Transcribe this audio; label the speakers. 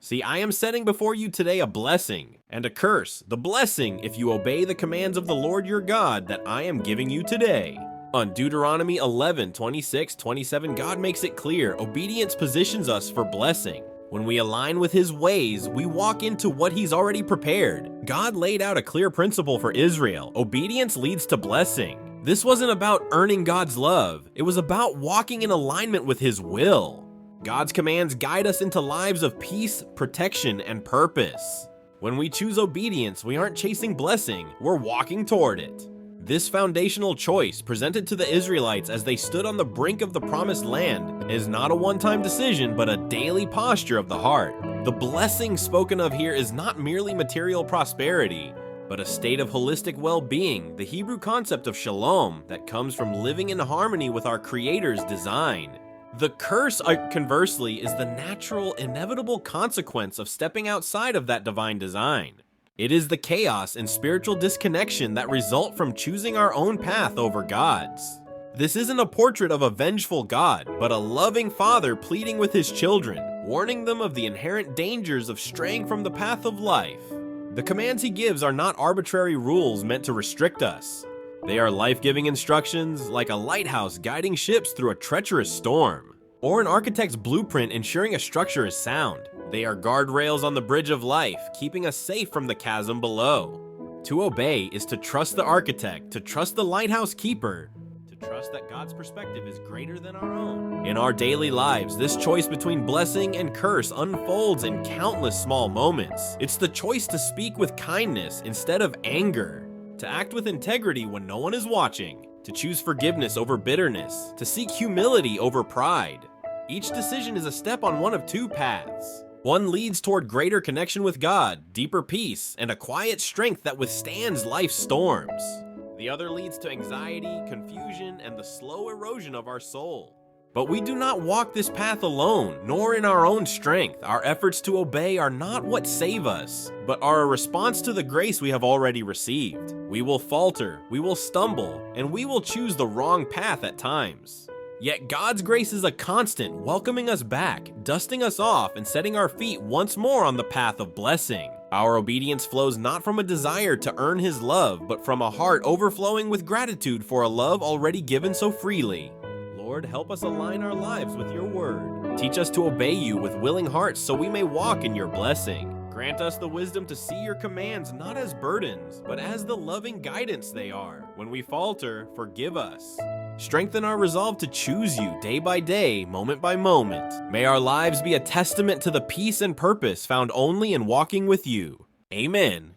Speaker 1: See, I am setting before you today a blessing and a curse. The blessing if you obey the commands of the Lord your God that I am giving you today. On Deuteronomy 11:26-27, God makes it clear obedience positions us for blessing. When we align with His ways, we walk into what He's already prepared. God laid out a clear principle for Israel. Obedience leads to blessing. This wasn't about earning God's love. It was about walking in alignment with His will. God's commands guide us into lives of peace, protection, and purpose. When we choose obedience, we aren't chasing blessing, we're walking toward it. This foundational choice, presented to the Israelites as they stood on the brink of the promised land, is not a one-time decision, but a daily posture of the heart. The blessing spoken of here is not merely material prosperity, but a state of holistic well-being, the Hebrew concept of shalom that comes from living in harmony with our Creator's design. The curse, conversely, is the natural, inevitable consequence of stepping outside of that divine design. It is the chaos and spiritual disconnection that result from choosing our own path over God's. This isn't a portrait of a vengeful God, but a loving father pleading with his children, warning them of the inherent dangers of straying from the path of life. The commands he gives are not arbitrary rules meant to restrict us. They are life-giving instructions, like a lighthouse guiding ships through a treacherous storm, or an architect's blueprint ensuring a structure is sound. They are guardrails on the bridge of life, keeping us safe from the chasm below. To obey is to trust the architect, to trust the lighthouse keeper, to trust that God's perspective is greater than our own. In our daily lives, this choice between blessing and curse unfolds in countless small moments. It's the choice to speak with kindness instead of anger, to act with integrity when no one is watching, to choose forgiveness over bitterness, to seek humility over pride. Each decision is a step on one of two paths. One leads toward greater connection with God, deeper peace, and a quiet strength that withstands life's storms. The other leads to anxiety, confusion, and the slow erosion of our soul. But we do not walk this path alone, nor in our own strength. Our efforts to obey are not what save us, but are a response to the grace we have already received. We will falter, we will stumble, and we will choose the wrong path at times. Yet God's grace is a constant, welcoming us back, dusting us off, and setting our feet once more on the path of blessing. Our obedience flows not from a desire to earn His love, but from a heart overflowing with gratitude for a love already given so freely. Lord, help us align our lives with your word. Teach us to obey you with willing hearts so we may walk in your blessing. Grant us the wisdom to see your commands not as burdens, but as the loving guidance they are. When we falter, forgive us. Strengthen our resolve to choose you day by day, moment by moment. May our lives be a testament to the peace and purpose found only in walking with you. Amen.